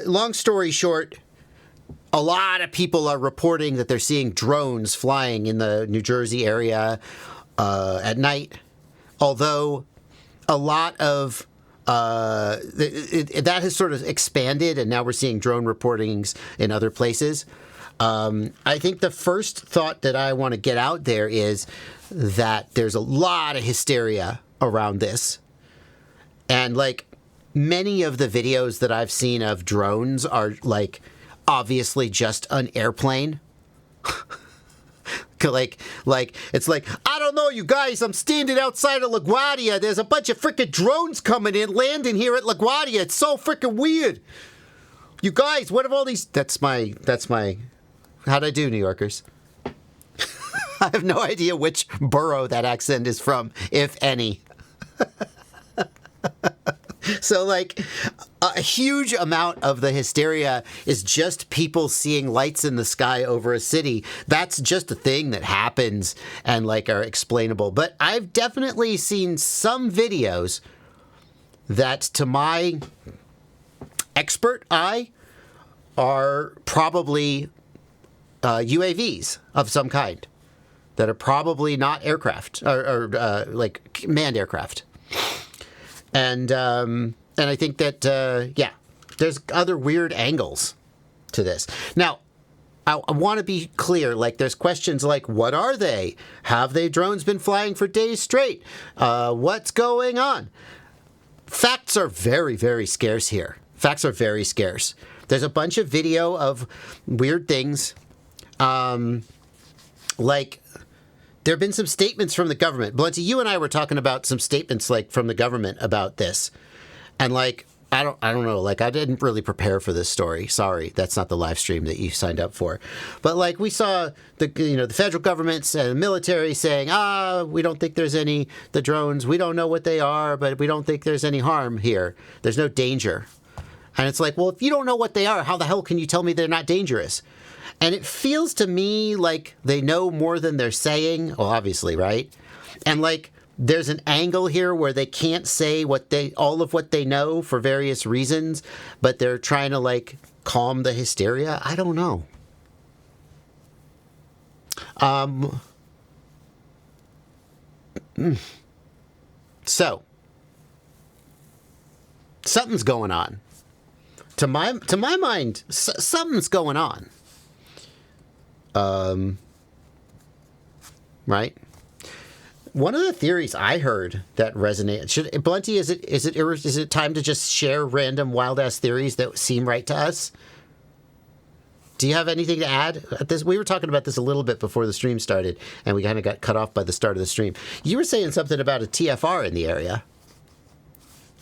long story short, a lot of people are reporting that they're seeing drones flying in the New Jersey area at night. Although a lot of that has sort of expanded, and now we're seeing drone reportings in other places. I think the first thought that I want to get out there is that there's a lot of hysteria around this. And, like, many of the videos that I've seen of drones are, like, obviously just an airplane. Like, it's like, I don't know, you guys, I'm standing outside of LaGuardia. There's a bunch of freaking drones coming in, landing here at LaGuardia. It's so freaking weird. You guys, what have all these... That's my... How'd I do, New Yorkers? I have no idea which borough that accent is from, if any. So, like, a huge amount of the hysteria is just people seeing lights in the sky over a city. That's just a thing that happens and, like, are explainable. But I've definitely seen some videos that, to my expert eye, are probably UAVs of some kind that are probably not aircraft or like manned aircraft. And I think that, there's other weird angles to this. Now, I want to be clear, like, there's questions like, what are they? Have they drones been flying for days straight? What's going on? Facts are very, very scarce here. Facts are very scarce. There's a bunch of video of weird things. Like, there have been some statements from the government. Blunty, you and I were talking about some statements, like, from the government about this. And, like, I don't know. Like, I didn't really prepare for this story. Sorry, that's not the live stream that you signed up for. But, like, we saw the federal governments and the military saying, we don't think there's the drones, we don't know what they are, but we don't think there's any harm here. There's no danger. And it's like, well, if you don't know what they are, how the hell can you tell me they're not dangerous? And it feels to me like they know more than they're saying. Well, obviously, right? And, like, there's an angle here where they can't say all of what they know for various reasons, but they're trying to, like, calm the hysteria. I don't know. So, something's going on. To my mind, something's going on. Right? One of the theories I heard that resonated. Blunty, is it time to just share random wild ass theories that seem right to us? Do you have anything to add at this? We were talking about this a little bit before the stream started, and we kind of got cut off by the start of the stream. You were saying something about a TFR in the area.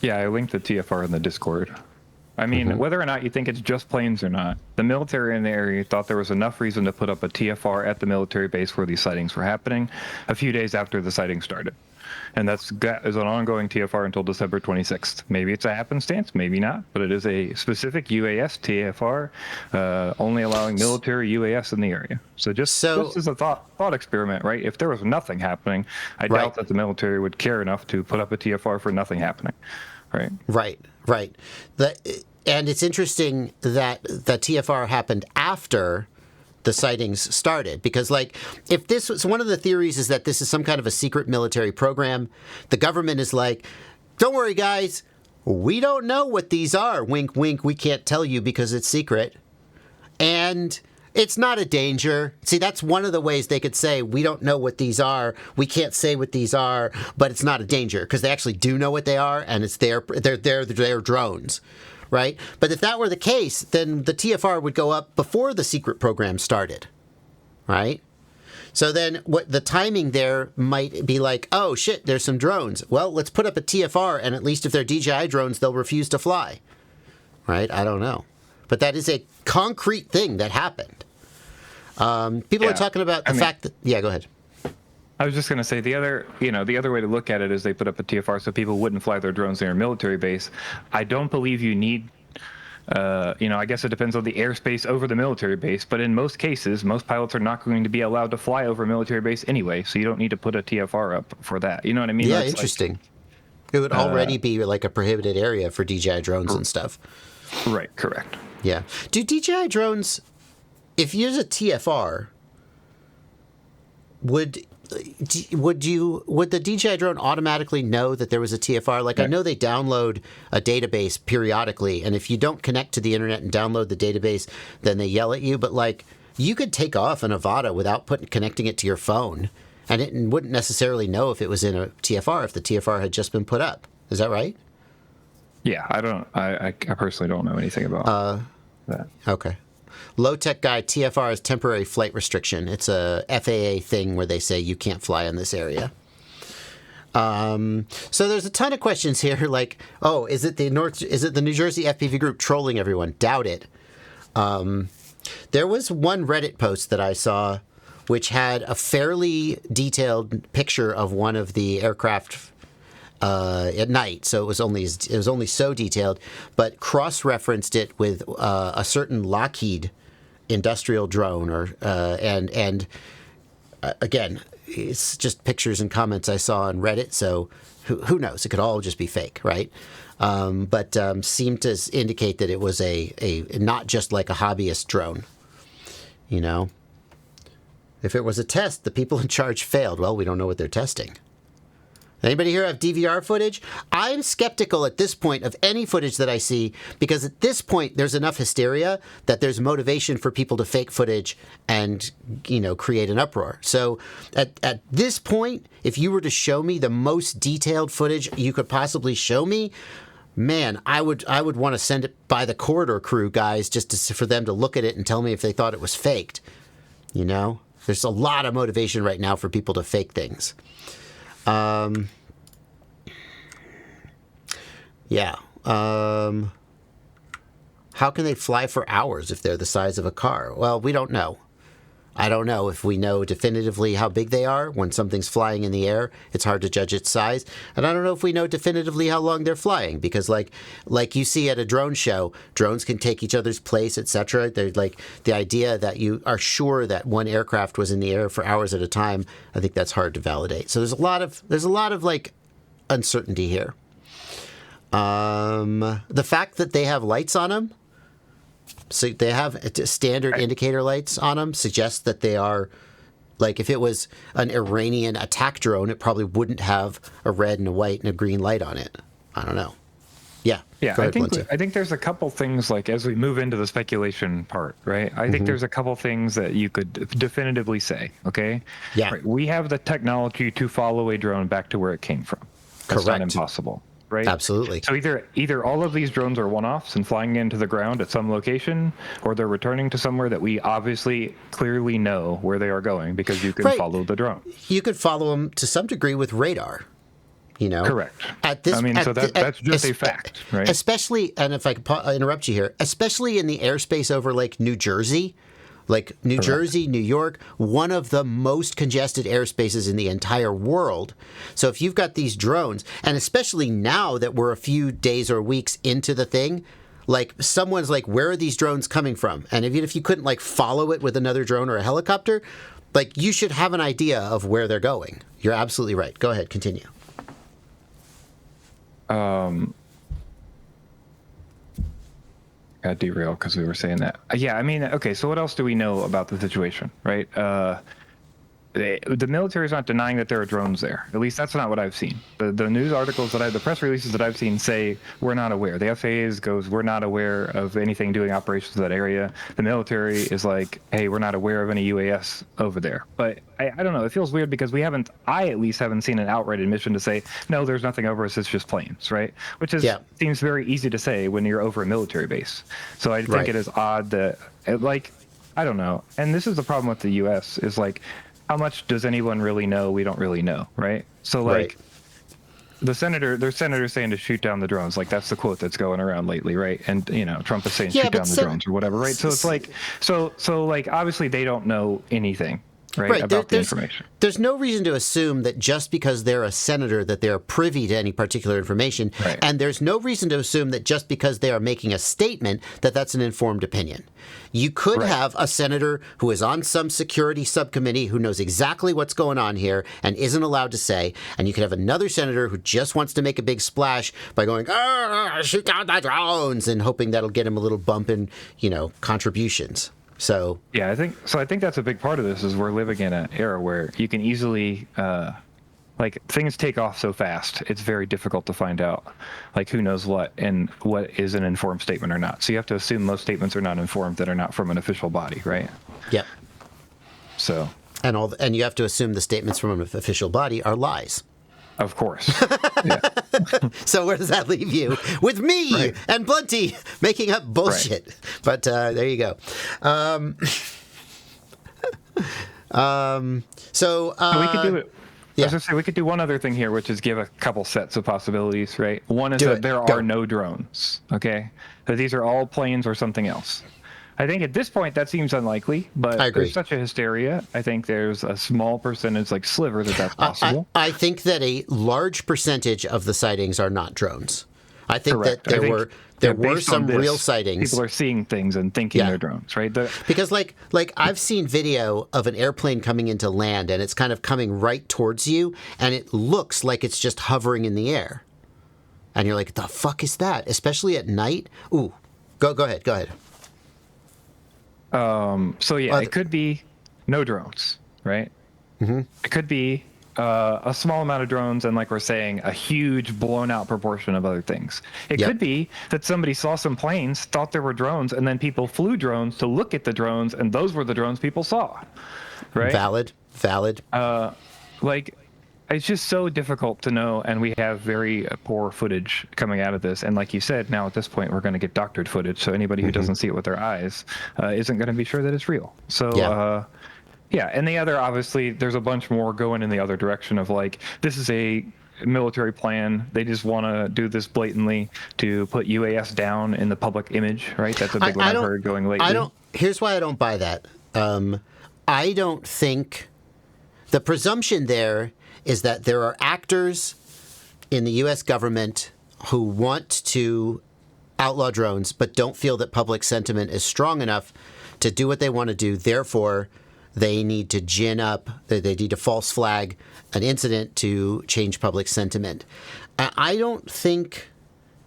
Yeah, I linked the TFR in the Discord. I mean, whether or not you think it's just planes or not, the military in the area thought there was enough reason to put up a TFR at the military base where these sightings were happening a few days after the sighting started. And that is an ongoing TFR until December 26th. Maybe it's a happenstance, maybe not, but it is a specific UAS TFR, only allowing military UAS in the area. So just as a thought experiment, right? If there was nothing happening, I doubt that the military would care enough to put up a TFR for nothing happening. Right. And it's interesting that the TFR happened after the sightings started, because, like, if this was one of the theories is that this is some kind of a secret military program, the government is like, don't worry, guys, we don't know what these are. Wink, wink. We can't tell you because it's secret. And it's not a danger. See, that's one of the ways they could say, we don't know what these are. We can't say what these are, but it's not a danger, because they actually do know what they are, and it's they're drones, right? But if that were the case, then the TFR would go up before the secret program started, right? So then what the timing there might be like, oh, shit, there's some drones. Well, let's put up a TFR, and at least if they're DJI drones, they'll refuse to fly, right? I don't know. But that is a concrete thing that happened. People are talking about the fact that... Yeah, go ahead. I was just going to say the other way to look at it is they put up a TFR so people wouldn't fly their drones near a military base. I don't believe you need... I guess it depends on the airspace over the military base, but in most cases, most pilots are not going to be allowed to fly over a military base anyway, so you don't need to put a TFR up for that. You know what I mean? Yeah, that's interesting. It would already be like a prohibited area for DJI drones and stuff. Right, correct. Yeah. Do DJI drones, if you use a TFR, would the DJI drone automatically know that there was a TFR? Like, I know they download a database periodically, and if you don't connect to the internet and download the database, then they yell at you. But like, you could take off an Avata without connecting it to your phone, and it wouldn't necessarily know if it was in a TFR if the TFR had just been put up. Is that right? Yeah, I personally don't know anything about that. Okay. Low Tech Guy, TFR is temporary flight restriction. It's a FAA thing where they say you can't fly in this area. So there's a ton of questions here, like, oh, is it the New Jersey FPV group trolling everyone? Doubt it. There was one Reddit post that I saw which had a fairly detailed picture of one of the aircraft at night, so it was only so detailed, but cross-referenced it with a certain Lockheed industrial drone, and again, it's just pictures and comments I saw on Reddit, so who knows? It could all just be fake, right? But seemed to indicate that it was a not just like a hobbyist drone, you know. If it was a test, the people in charge failed. Well, we don't know what they're testing. Anybody here have DVR footage? I'm skeptical at this point of any footage that I see, because at this point there's enough hysteria that there's motivation for people to fake footage and, you know, create an uproar. So at this point, if you were to show me the most detailed footage you could possibly show me, man, I would want to send it by the corridor crew guys just for them to look at it and tell me if they thought it was faked. You know, there's a lot of motivation right now for people to fake things. Yeah. How can they fly for hours if they're the size of a car? Well, we don't know. I don't know if we know definitively how big they are. When something's flying in the air, it's hard to judge its size. And I don't know if we know definitively how long they're flying, because like you see at a drone show, drones can take each other's place, etc. They're like, the idea that you are sure that one aircraft was in the air for hours at a time, I think that's hard to validate. So there's a lot of like uncertainty here. The fact that they have lights on them, so they have standard indicator lights on them, suggests that they are, like, if it was an Iranian attack drone, it probably wouldn't have a red and a white and a green light on it. I don't know. Yeah. Yeah, I think there's a couple things, like, as we move into the speculation part, right? I think there's a couple things that you could definitively say, okay? Yeah. Right, we have the technology to follow a drone back to where it came from. That's not impossible. Right? Absolutely. So either all of these drones are one-offs and flying into the ground at some location, or they're returning to somewhere that we obviously clearly know where they are going, because you can follow the drone. You could follow them to some degree with radar. You know, correct. That's just a fact, right? Especially, and if I could interrupt you here, especially in the airspace over like New Jersey. Like New Jersey, New York, one of the most congested airspaces in the entire world. So if you've got these drones, and especially now that we're a few days or weeks into the thing, like, someone's like, where are these drones coming from? And even if you couldn't like follow it with another drone or a helicopter, like, you should have an idea of where they're going. You're absolutely right. Go ahead, continue. Got derailed because we were saying that. Yeah, I mean, okay, so what else do we know about the situation, right? The military is not denying that there are drones there. At least that's not what I've seen. The news articles the press releases that I've seen say we're not aware. The FAA goes, we're not aware of anything doing operations in that area. The military is like, hey, we're not aware of any UAS over there. But I don't know. It feels weird because I at least haven't seen an outright admission to say, no, there's nothing over us. It's just planes, right? Which seems very easy to say when you're over a military base. So I think it is odd that, I don't know. And this is the problem with the U.S. is like, how much does anyone really know? We don't really know, right? So there's senators saying to shoot down the drones. Like, that's the quote that's going around lately, right? And, you know, Trump is saying shoot down the drones or whatever, right? So it's like, so like, obviously they don't know anything. right, about the information. There's no reason to assume that just because they're a senator that they're privy to any particular information, Right. and there's no reason to assume that just because they are making a statement that that's an informed opinion. You could Right. have a senator who is on some security subcommittee who knows exactly what's going on here and isn't allowed to say, and you could have another senator who just wants to make a big splash by going, shoot down the drones, and hoping that'll get him a little bump in, contributions. So Yeah, I think that's a big part of this is we're living in an era where you can easily things take off so fast. It's very difficult to find out who knows what and what is an informed statement or not. So you have to assume most statements are not informed that are not from an official body, right? Yep. So and you have to assume the statements from an official body are lies. of course. Yeah. So where does that leave you? With me Right. and Blunty making up bullshit. Right. But there you go. So we could do it. Yeah. I was going to say, we could do one other thing here, which is give a couple sets of possibilities, right? One is Do that it. there Go. are no drones, okay? That these are all planes or something else. I think at this point that seems unlikely, but I agree. there's such a hysteria. I think there's a small percentage, sliver, that's possible. I think that a large percentage of the sightings are not drones. I think Correct. that there were based on some this, real sightings. People are seeing things and thinking Yeah. they're drones, right? Because like I've seen video of an airplane coming into land and it's kind of coming right towards you and it looks like it's just hovering in the air. And you're like, the fuck is that? Especially at night. Ooh. Go ahead. So yeah, it could be no drones, right? Mm-hmm. It could be a small amount of drones and, like we're saying, a huge blown out proportion of other things. It Yep. could be that somebody saw some planes, thought there were drones, and then people flew drones to look at the drones, and those were the drones people saw, right? Valid. It's just so difficult to know, and we have very poor footage coming out of this. And like you said, now at this point, we're going to get doctored footage, so anybody who doesn't see it with their eyes isn't going to be sure that it's real. So, Yeah. And the other, obviously, there's a bunch more going in the other direction of this is a military plan. They just want to do this blatantly to put UAS down in the public image, right? That's a big one I've heard going lately. Here's why I don't buy that. I don't think the presumption there is that there are actors in the U.S. government who want to outlaw drones but don't feel that public sentiment is strong enough to do what they want to do. Therefore, they need to gin up, they need to false flag an incident to change public sentiment. I don't think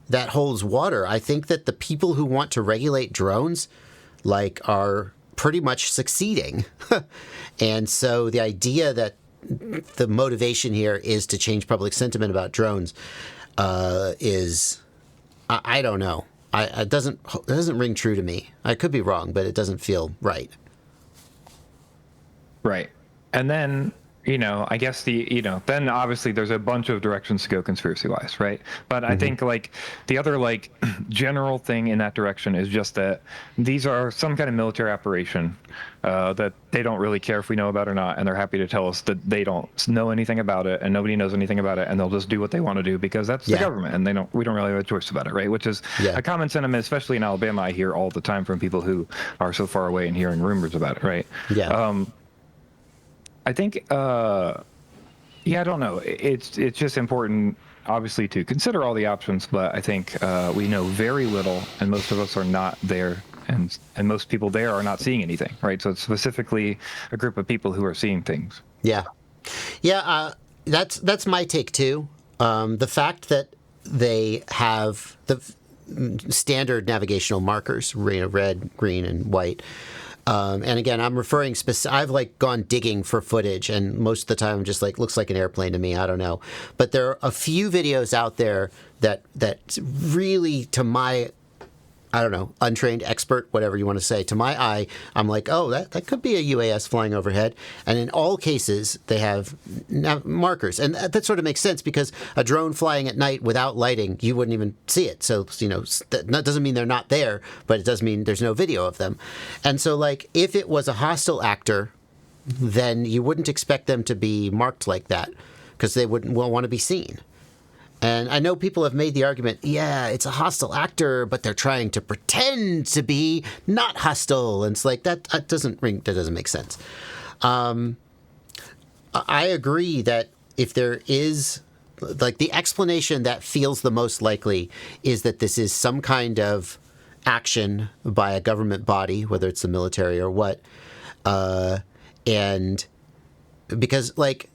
that holds water. I think that the people who want to regulate drones are pretty much succeeding. And so the idea that the motivation here is to change public sentiment about drones is, I don't know. It doesn't ring true to me. I could be wrong, but it doesn't feel right. Right. And then, I guess then obviously there's a bunch of directions to go conspiracy-wise, right? But I think the other general thing in that direction is just that these are some kind of military operation that they don't really care if we know about or not, and they're happy to tell us that they don't know anything about it and nobody knows anything about it, and they'll just do what they want to do because that's the government, and we don't really have a choice about it, right? Which is a common sentiment, especially in Alabama. I hear all the time from people who are so far away and hearing rumors about it, right? Yeah. I think, I don't know. It's just important, obviously, to consider all the options, but I think we know very little, and most of us are not there, and most people there are not seeing anything, right? So it's specifically a group of people who are seeing things. Yeah. That's my take too. The fact that they have the standard navigational markers, red, green, and white. And again, I'm referring I've gone digging for footage, and most of the time I'm just looks like an airplane to me. I don't know, but there are a few videos out there that really, to my, I don't know, untrained expert, whatever you want to say, to my eye, I'm like, oh, that could be a UAS flying overhead. And in all cases, they have markers. And that sort of makes sense because a drone flying at night without lighting, you wouldn't even see it. So, that doesn't mean they're not there, but it does mean there's no video of them. And so, if it was a hostile actor, then you wouldn't expect them to be marked like that because they wouldn't want to be seen. And I know people have made the argument, yeah, it's a hostile actor, but they're trying to pretend to be not hostile. And it's that doesn't make sense. I agree that if there is, like, the explanation that feels the most likely is that this is some kind of action by a government body, whether it's the military or what. And because, like,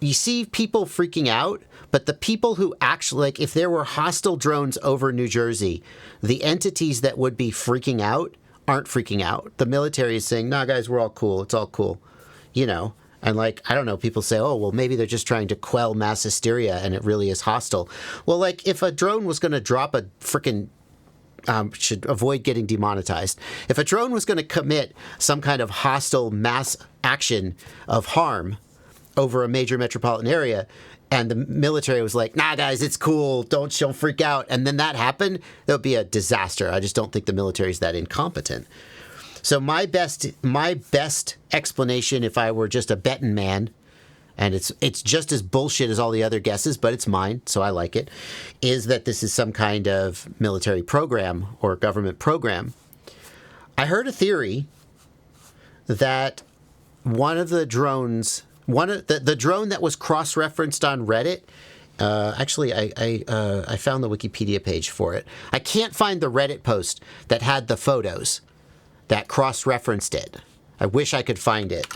you see people freaking out, but the people who actually, like, if there were hostile drones over New Jersey, the entities that would be freaking out aren't freaking out. The military is saying, nah, guys, we're all cool. It's all cool. You know? And, like, I don't know, people say, oh, well, maybe they're just trying to quell mass hysteria and it really is hostile. Well, like, if a drone was going to drop a freaking should avoid getting demonetized. If a drone was going to commit some kind of hostile mass action of harm over a major metropolitan area, and the military was like, nah, guys, it's cool, don't freak out, and then that happened, that would be a disaster. I just don't think the military is that incompetent. So my best explanation, if I were just a betting man, and it's just as bullshit as all the other guesses, but it's mine, so I like it, is that this is some kind of military program or government program. I heard a theory that one of the drones, the drone that was cross-referenced on Reddit, actually, I found the Wikipedia page for it. I can't find the Reddit post that had the photos that cross-referenced it. I wish I could find it.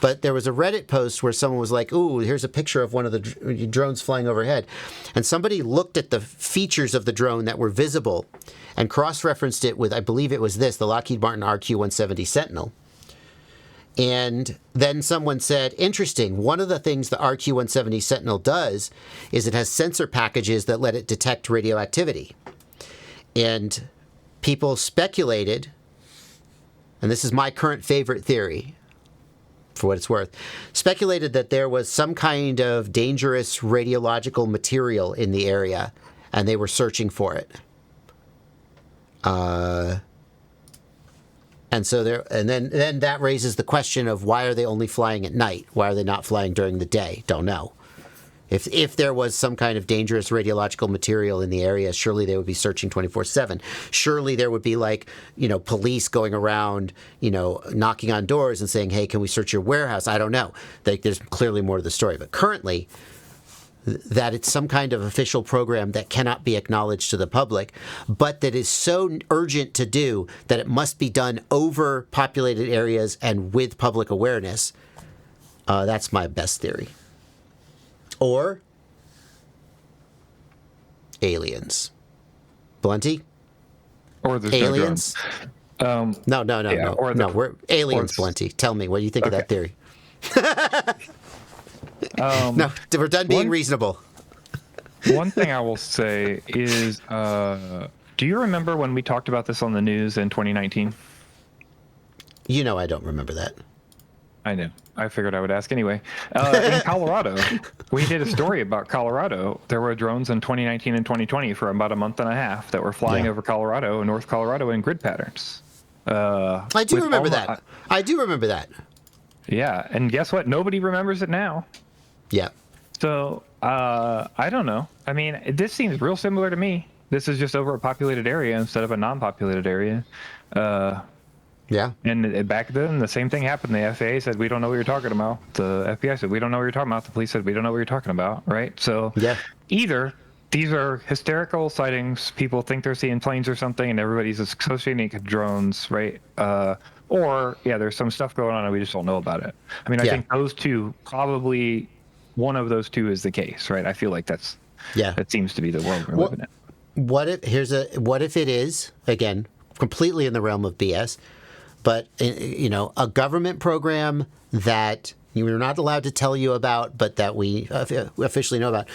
But there was a Reddit post where someone was like, ooh, here's a picture of one of the drones flying overhead. And somebody looked at the features of the drone that were visible and cross-referenced it with, I believe it was this, the Lockheed Martin RQ-170 Sentinel. And then someone said, interesting, one of the things the RQ-170 Sentinel does is it has sensor packages that let it detect radioactivity. And people speculated, and this is my current favorite theory, for what it's worth, speculated that there was some kind of dangerous radiological material in the area, and they were searching for it. And so then that raises the question of why are they only flying at night? Why are they not flying during the day? Don't know. If there was some kind of dangerous radiological material in the area, surely they would be searching 24/7. Surely there would be, like, police going around, knocking on doors and saying, hey, can we search your warehouse? I don't know. There's clearly more to the story. But currently, that it's some kind of official program that cannot be acknowledged to the public, but that is so urgent to do that it must be done over populated areas and with public awareness. That's my best theory. Or aliens. Blunty? Or there's aliens? No No. We're aliens, Blunty. Tell me, what do you think of that theory? No, we're done being reasonable. One thing I will say is, do you remember when we talked about this on the news in 2019? I don't remember that. I know. I figured I would ask anyway. In Colorado, we did a story about Colorado. There were drones in 2019 and 2020 for about a month and a half that were flying over Colorado and North Colorado in grid patterns. I do remember that. I do remember that. Yeah, and guess what? Nobody remembers it now. Yeah. So, I don't know. I mean, this seems real similar to me. This is just over a populated area instead of a non-populated area. Yeah. And back then, the same thing happened. The FAA said, we don't know what you're talking about. The FBI said, we don't know what you're talking about. The police said, we don't know what you're talking about, right? So either these are hysterical sightings, people think they're seeing planes or something, and everybody's associating it with drones, right? Or, there's some stuff going on and we just don't know about it. I mean, I think those two, probably one of those two is the case, right? I feel like that seems to be the world we're living in. What if it is, again, completely in the realm of BS, but, a government program that we're not allowed to tell you about, but that we officially know about.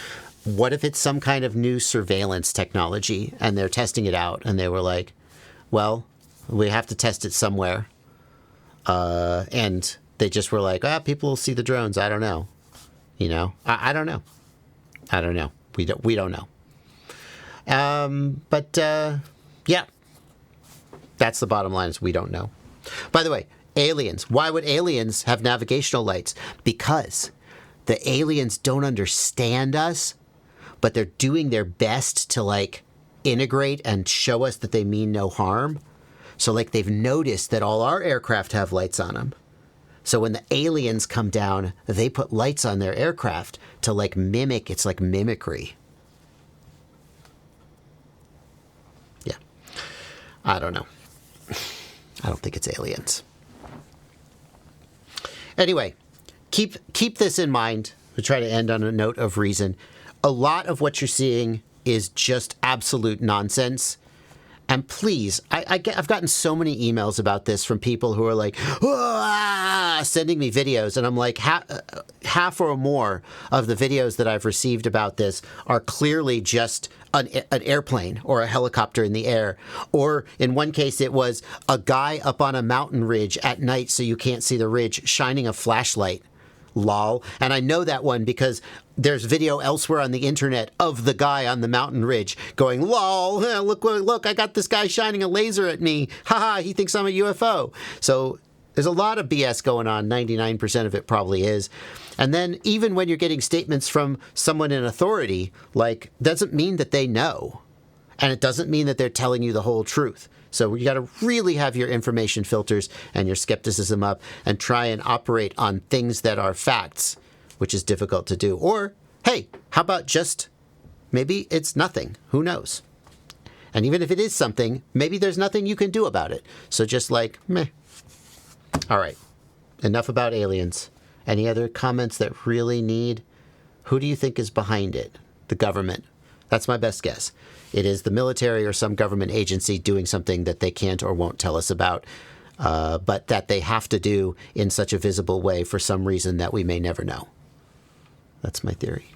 What if it's some kind of new surveillance technology and they're testing it out and they were like, well, we have to test it somewhere. And they just were like, people will see the drones. I don't know. I don't know. I don't know. We don't know. That's the bottom line, is we don't know. By the way, aliens. Why would aliens have navigational lights? Because the aliens don't understand us, but they're doing their best to, like, integrate and show us that they mean no harm. So like they've noticed that all our aircraft have lights on them. So when the aliens come down, they put lights on their aircraft to like mimic. It's like mimicry. Yeah. I don't know. I don't think it's aliens. Anyway, keep this in mind. We try to end on a note of reason. A lot of what you're seeing is just absolute nonsense. And please, I've gotten so many emails about this from people who are like, sending me videos. And I'm like, half or more of the videos that I've received about this are clearly just an airplane or a helicopter in the air. Or in one case, it was a guy up on a mountain ridge at night so you can't see the ridge shining a flashlight. Lol. And I know that one because there's video elsewhere on the internet of the guy on the mountain ridge going, lol, look, I got this guy shining a laser at me. Haha, he thinks I'm a UFO. So there's a lot of BS going on. 99% of it probably is. And then even when you're getting statements from someone in authority, like, doesn't mean that they know. And it doesn't mean that they're telling you the whole truth. So you got to really have your information filters and your skepticism up and try and operate on things that are facts, which is difficult to do. Or, hey, how about just maybe it's nothing? Who knows? And even if it is something, maybe there's nothing you can do about it. So just like, meh. All right. Enough about aliens. Any other comments that really need? Who do you think is behind it? The government. That's my best guess. It is the military or some government agency doing something that they can't or won't tell us about, but that they have to do in such a visible way for some reason that we may never know. That's my theory.